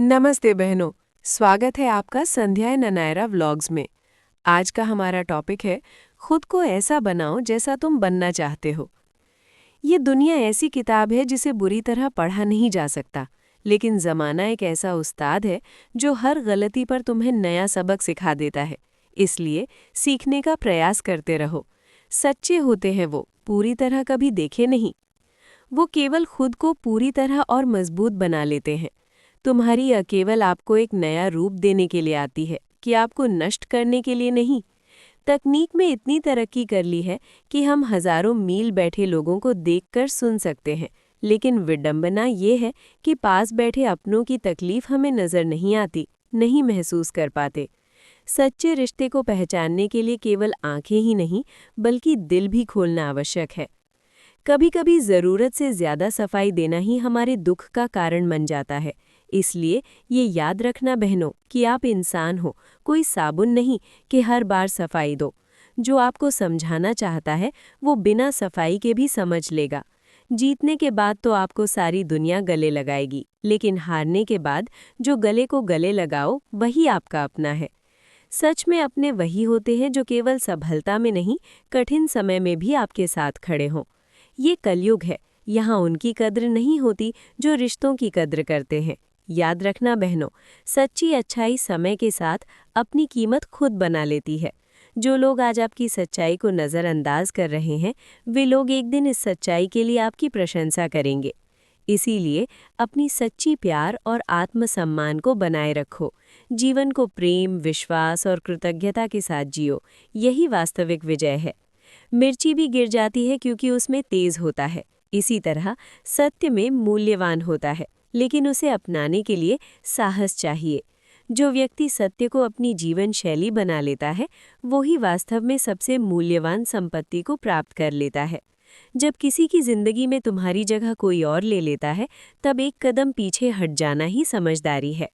नमस्ते बहनों। स्वागत है आपका संध्या ननायरा व्लॉग्स में। आज का हमारा टॉपिक है खुद को ऐसा बनाओ जैसा तुम बनना चाहते हो। ये दुनिया ऐसी किताब है जिसे बुरी तरह पढ़ा नहीं जा सकता, लेकिन ज़माना एक ऐसा उस्ताद है जो हर गलती पर तुम्हें नया सबक सिखा देता है। इसलिए सीखने का प्रयास करते रहो। सच्चे होते हैं वो, पूरी तरह कभी देखे नहीं। वो केवल खुद को पूरी तरह और मजबूत बना लेते हैं। तुम्हारी यह केवल आपको एक नया रूप देने के लिए आती है कि आपको नष्ट करने के लिए नहीं। तकनीक में इतनी तरक्की कर ली है कि हम हजारों मील बैठे लोगों को देखकर सुन सकते हैं, लेकिन विडंबना ये है कि पास बैठे अपनों की तकलीफ हमें नजर नहीं आती, नहीं महसूस कर पाते। सच्चे रिश्ते को पहचानने के लिए केवल आंखें ही नहीं, बल्कि दिल भी खोलना आवश्यक है। कभी-कभी ज़रूरत से ज़्यादा सफाई देना ही हमारे दुख का कारण बन जाता है। इसलिए ये याद रखना बहनों कि आप इंसान हो, कोई साबुन नहीं कि हर बार सफाई दो। जो आपको समझाना चाहता है वो बिना सफाई के भी समझ लेगा। जीतने के बाद तो आपको सारी दुनिया गले लगाएगी, लेकिन हारने के बाद जो गले को गले लगाओ वही आपका अपना है। सच में अपने वही होते हैं जो केवल सफलता में नहीं, कठिन समय में भी आपके साथ खड़े हों। ये कलयुग है, यहाँ उनकी कद्र नहीं होती जो रिश्तों की कद्र करते हैं। याद रखना बहनों, सच्ची अच्छाई समय के साथ अपनी कीमत खुद बना लेती है। जो लोग आज आपकी सच्चाई को नज़रअंदाज कर रहे हैं, वे लोग एक दिन इस सच्चाई के लिए आपकी प्रशंसा करेंगे। इसीलिए अपनी सच्ची प्यार और आत्मसम्मान को बनाए रखो। जीवन को प्रेम, विश्वास और कृतज्ञता के साथ जियो। यही वास्तविक विजय है। मिर्ची भी गिर जाती है क्योंकि उसमें तेज होता है। इसी तरह सत्य में मूल्यवान होता है, लेकिन उसे अपनाने के लिए साहस चाहिए। जो व्यक्ति सत्य को अपनी जीवन शैली बना लेता है, वो ही वास्तव में सबसे मूल्यवान संपत्ति को प्राप्त कर लेता है। जब किसी की जिंदगी में तुम्हारी जगह कोई और ले लेता है, तब एक कदम पीछे हट जाना ही समझदारी है।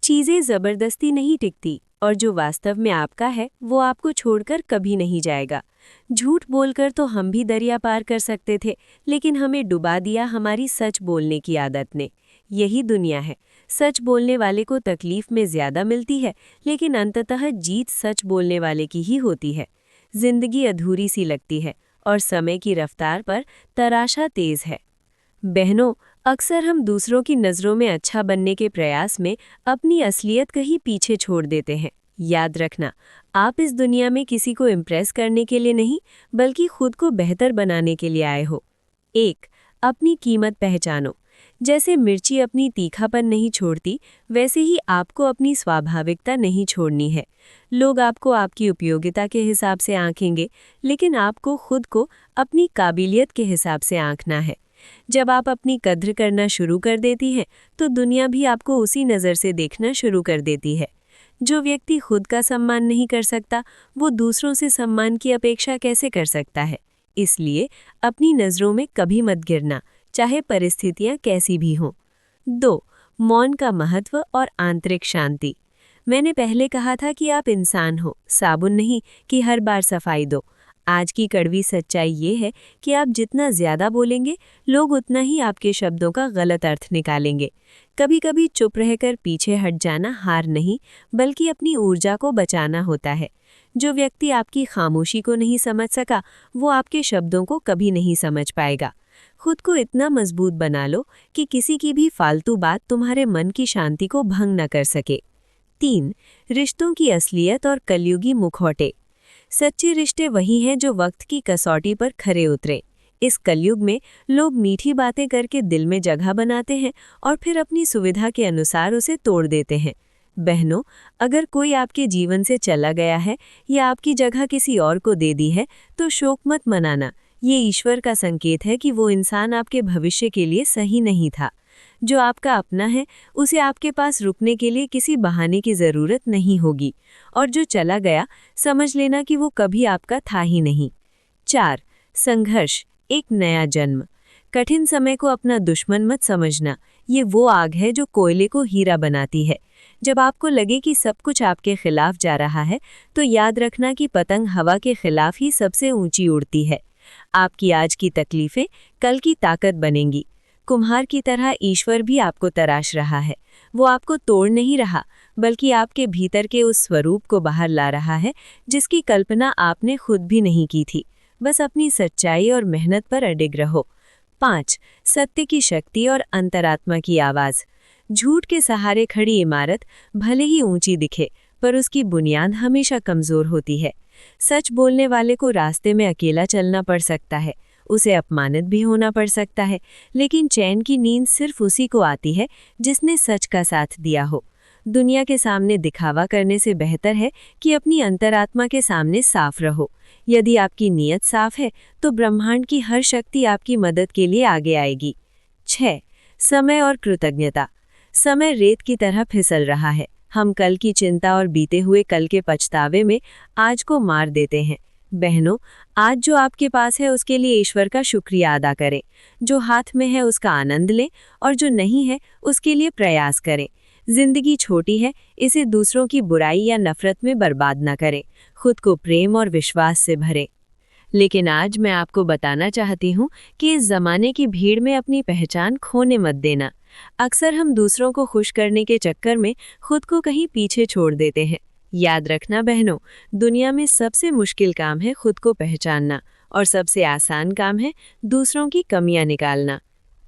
चीज़ें ज़बरदस्ती नहीं टिकती, और जो वास्तव में आपका है वो आपको छोड़कर कभी नहीं जाएगा। झूठ बोलकर तो हम भी दरिया पार कर सकते थे, लेकिन हमें डुबा दिया हमारी सच बोलने की आदत ने। यही दुनिया है। सच बोलने वाले को तकलीफ में ज़्यादा मिलती है, लेकिन अंततः जीत सच बोलने वाले की ही होती है। जिंदगी अधूरी सी लगती है और समय की रफ्तार पर तराशा तेज है। बहनों, अक्सर हम दूसरों की नज़रों में अच्छा बनने के प्रयास में अपनी असलियत कहीं पीछे छोड़ देते हैं। याद रखना, आप इस दुनिया में किसी को इम्प्रेस करने के लिए नहीं, बल्कि खुद को बेहतर बनाने के लिए आए हो। 1. अपनी कीमत पहचानो। जैसे मिर्ची अपनी तीखापन नहीं छोड़ती, वैसे ही आपको अपनी स्वाभाविकता नहीं छोड़नी है। लोग आपको आपकी उपयोगिता के हिसाब से आंकेंगे, लेकिन आपको खुद को अपनी काबिलियत के हिसाब से आंकना है। जब आप अपनी कद्र करना शुरू कर देती हैं, तो दुनिया भी आपको उसी नज़र से देखना शुरू कर देती है। जो व्यक्ति खुद का सम्मान नहीं कर सकता, वो दूसरों से सम्मान की अपेक्षा कैसे कर सकता है? इसलिए अपनी नज़रों में कभी मत गिरना, चाहे परिस्थितियाँ कैसी भी हों। 2. मौन का महत्व और आंतरिक शांति। मैंने पहले कहा था कि आप इंसान हो, साबुन नहीं कि हर बार सफाई दो। आज की कड़वी सच्चाई ये है कि आप जितना ज़्यादा बोलेंगे, लोग उतना ही आपके शब्दों का गलत अर्थ निकालेंगे। कभी-कभी चुप रहकर पीछे हट जाना हार नहीं, बल्कि अपनी ऊर्जा को बचाना होता है। जो व्यक्ति आपकी खामोशी को नहीं समझ सका, वो आपके शब्दों को कभी नहीं समझ पाएगा। खुद को इतना मजबूत बना लो कि किसी की भी फालतू बात तुम्हारे मन की शांति को भंग न कर सके। 3. रिश्तों की असलियत और कलयुगी मुखौटे। सच्चे रिश्ते वही हैं जो वक्त की कसौटी पर खरे उतरे। इस कलयुग में लोग मीठी बातें करके दिल में जगह बनाते हैं और फिर अपनी सुविधा के अनुसार उसे तोड़ देते हैं। बहनों, अगर कोई आपके जीवन से चला गया है या आपकी जगह किसी और को दे दी है, तो शोक मत मनाना। ये ईश्वर का संकेत है कि वो इंसान आपके भविष्य के लिए सही नहीं था। जो आपका अपना है, उसे आपके पास रुकने के लिए किसी बहाने की ज़रूरत नहीं होगी, और जो चला गया, समझ लेना कि वो कभी आपका था ही नहीं। 4. संघर्ष, एक नया जन्म। कठिन समय को अपना दुश्मन मत समझना। ये वो आग है जो कोयले को हीरा बनाती है। जब आपको लगे कि सब कुछ आपके खिलाफ जा रहा है, तो याद रखना कि पतंग हवा के खिलाफ ही सबसे ऊंची उड़ती है। आपकी आज की तकलीफें कल की ताकत बनेंगी। कुम्हार की तरह ईश्वर भी आपको तराश रहा है। वो आपको तोड़ नहीं रहा, बल्कि आपके भीतर के उस स्वरूप को बाहर ला रहा है जिसकी कल्पना आपने खुद भी नहीं की थी। बस अपनी सच्चाई और मेहनत पर अडिग रहो। 5. सत्य की शक्ति और अंतरात्मा की आवाज़। झूठ के सहारे खड़ी इमारत भले ही ऊंची दिखे, पर उसकी बुनियाद हमेशा कमज़ोर होती है। सच बोलने वाले को रास्ते में अकेला चलना पड़ सकता है, उसे अपमानित भी होना पड़ सकता है, लेकिन चैन की नींद सिर्फ उसी को आती है जिसने सच का साथ दिया हो। दुनिया के सामने दिखावा करने से बेहतर है कि अपनी अंतरात्मा के सामने साफ रहो। यदि आपकी नीयत साफ है तो ब्रह्मांड की हर शक्ति आपकी मदद के लिए आगे आएगी। 6. समय और कृतज्ञता। समय रेत की तरह फिसल रहा है। हम कल की चिंता और बीते हुए कल के पछतावे में आज को मार देते हैं। बहनों, आज जो आपके पास है उसके लिए ईश्वर का शुक्रिया अदा करें। जो हाथ में है उसका आनंद लें और जो नहीं है उसके लिए प्रयास करें। जिंदगी छोटी है, इसे दूसरों की बुराई या नफरत में बर्बाद न करें। खुद को प्रेम और विश्वास से भरें। लेकिन आज मैं आपको बताना चाहती हूँ कि इस जमाने की भीड़ में अपनी पहचान खोने मत देना। अक्सर हम दूसरों को खुश करने के चक्कर में खुद को कहीं पीछे छोड़ देते हैं। याद रखना बहनों, दुनिया में सबसे मुश्किल काम है खुद को पहचानना और सबसे आसान काम है दूसरों की कमियां निकालना।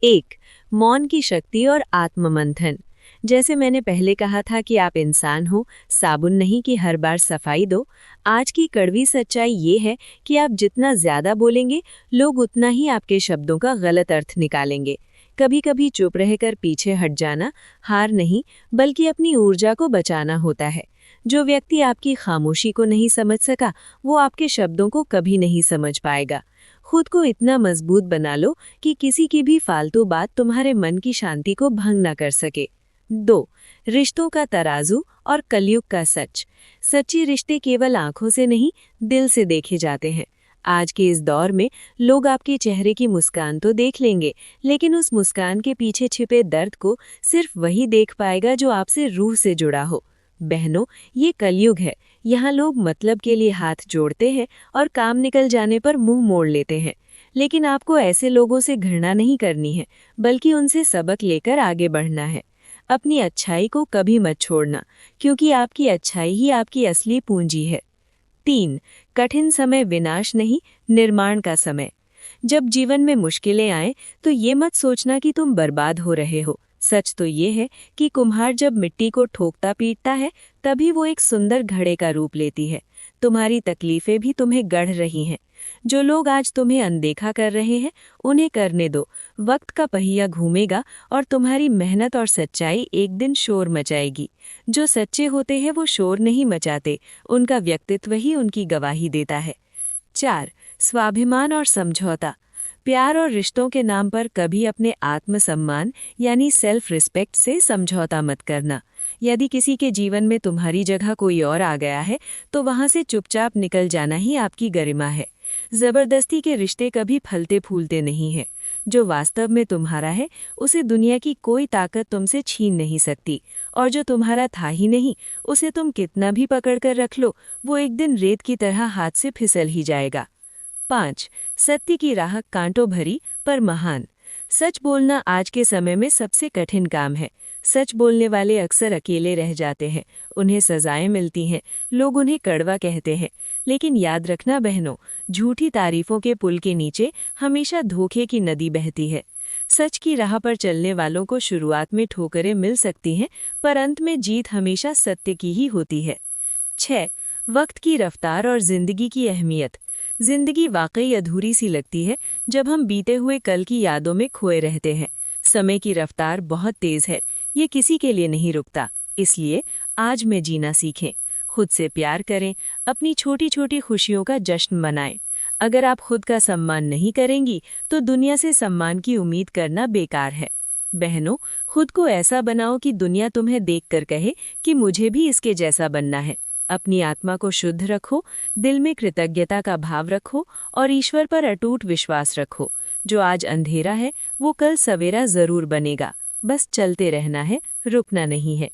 1. मौन की शक्ति और आत्ममंथन। जैसे मैंने पहले कहा था कि आप इंसान हो, साबुन नहीं कि हर बार सफाई दो। आज की कड़वी सच्चाई ये है कि आप जितना ज्यादा बोलेंगे, लोग उतना ही आपके शब्दों का गलत अर्थ निकालेंगे। कभी कभी चुप रहकर पीछे हट जाना हार नहीं, बल्कि अपनी ऊर्जा को बचाना होता है। जो व्यक्ति आपकी खामोशी को नहीं समझ सका, वो आपके शब्दों को कभी नहीं समझ पाएगा। खुद को इतना मजबूत बना लो कि किसी की भी फालतू बात तुम्हारे मन की शांति को भंग ना कर सके। 2. रिश्तों का तराजू और कलयुग का सच। सच्चे रिश्ते केवल आंखों से नहीं, दिल से देखे जाते हैं। आज के इस दौर में लोग आपके चेहरे की मुस्कान तो देख लेंगे, लेकिन उस मुस्कान के पीछे छिपे दर्द को सिर्फ वही देख पाएगा जो आपसे रूह से जुड़ा हो। बहनों, ये कलयुग है। यहाँ लोग मतलब के लिए हाथ जोड़ते हैं और काम निकल जाने पर मुंह मोड़ लेते हैं। लेकिन आपको ऐसे लोगों से घृणा नहीं करनी है, बल्कि उनसे सबक लेकर आगे बढ़ना है। अपनी अच्छाई को कभी मत छोड़ना, क्योंकि आपकी अच्छाई ही आपकी असली पूंजी है। 3. कठिन समय विनाश नहीं, निर्माण का समय। जब जीवन में मुश्किलें आएं, तो ये मत सोचना कि तुम बर्बाद हो रहे हो। सच तो ये है कि कुम्हार जब मिट्टी को ठोकता पीटता है, तभी वो एक सुंदर घड़े का रूप लेती है। तुम्हारी तकलीफें भी तुम्हें गढ़ रही हैं। जो लोग आज तुम्हें अनदेखा कर रहे हैं, उन्हें करने दो। वक्त का पहिया घूमेगा और तुम्हारी मेहनत और सच्चाई एक दिन शोर मचाएगी। जो सच्चे होते हैं वो शोर नहीं मचाते, उनका व्यक्तित्व ही उनकी गवाही देता है। 4. स्वाभिमान और समझौता। प्यार और रिश्तों के नाम पर कभी अपने आत्मसम्मान यानी सेल्फ रिस्पेक्ट से समझौता मत करना। यदि किसी के जीवन में तुम्हारी जगह कोई और आ गया है, तो वहां से चुपचाप निकल जाना ही आपकी गरिमा है। जबरदस्ती के रिश्ते कभी फलते फूलते नहीं हैं। जो वास्तव में तुम्हारा है, उसे दुनिया की कोई ताकत तुमसे छीन नहीं सकती, और जो तुम्हारा था ही नहीं, उसे तुम कितना भी पकड़ कर रख लो, वो एक दिन रेत की तरह हाथ से फिसल ही जाएगा। 5. सत्य की राह कांटों भरी पर महान। सच बोलना आज के समय में सबसे कठिन काम है। सच बोलने वाले अक्सर अकेले रह जाते हैं, उन्हें सजाएं मिलती हैं, लोग उन्हें कड़वा कहते हैं। लेकिन याद रखना बहनों, झूठी तारीफों के पुल के नीचे हमेशा धोखे की नदी बहती है। सच की राह पर चलने वालों को शुरुआत में ठोकरें मिल सकती हैं, पर अंत में जीत हमेशा सत्य की ही होती है। 6. वक्त की रफ्तार और जिंदगी की अहमियत। जिंदगी वाकई अधूरी सी लगती है जब हम बीते हुए कल की यादों में खोए रहते हैं। समय की रफ्तार बहुत तेज है, ये किसी के लिए नहीं रुकता। इसलिए आज में जीना सीखें, खुद से प्यार करें, अपनी छोटी छोटी खुशियों का जश्न मनाएं। अगर आप खुद का सम्मान नहीं करेंगी, तो दुनिया से सम्मान की उम्मीद करना बेकार है। बहनों, खुद को ऐसा बनाओ कि दुनिया तुम्हें देखकर कहे कि मुझे भी इसके जैसा बनना है। अपनी आत्मा को शुद्ध रखो, दिल में कृतज्ञता का भाव रखो और ईश्वर पर अटूट विश्वास रखो। जो आज अंधेरा है, वो कल सवेरा जरूर बनेगा। बस चलते रहना है, रुकना नहीं है।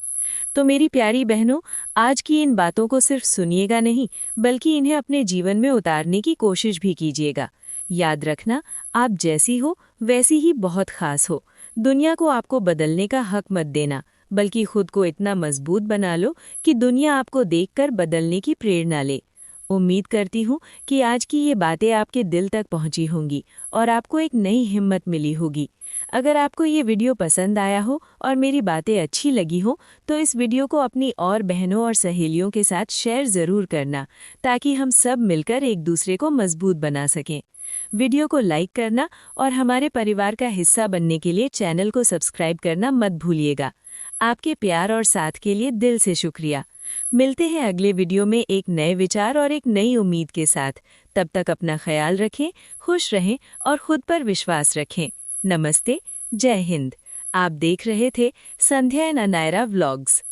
तो मेरी प्यारी बहनों, आज की इन बातों को सिर्फ सुनिएगा नहीं, बल्कि इन्हें अपने जीवन में उतारने की कोशिश भी कीजिएगा। याद रखना, आप जैसी हो वैसी ही बहुत खास हो। दुनिया को आपको बदलने का हक मत देना, बल्कि खुद को इतना मजबूत बना लो कि दुनिया आपको देखकर बदलने की प्रेरणा ले। उम्मीद करती हूँ कि आज की ये बातें आपके दिल तक पहुँची होंगी और आपको एक नई हिम्मत मिली होगी। अगर आपको ये वीडियो पसंद आया हो और मेरी बातें अच्छी लगी हो तो इस वीडियो को अपनी और बहनों और सहेलियों के साथ शेयर ज़रूर करना, ताकि हम सब मिलकर एक दूसरे को मजबूत बना सकें। वीडियो को लाइक करना और हमारे परिवार का हिस्सा बनने के लिए चैनल को सब्सक्राइब करना मत भूलिएगा। आपके प्यार और साथ के लिए दिल से शुक्रिया। मिलते हैं अगले वीडियो में एक नए विचार और एक नई उम्मीद के साथ। तब तक अपना ख्याल रखें, खुश रहें और खुद पर विश्वास रखें। नमस्ते, जय हिंद। आप देख रहे थे संध्या एंड नायरा व्लॉग्स।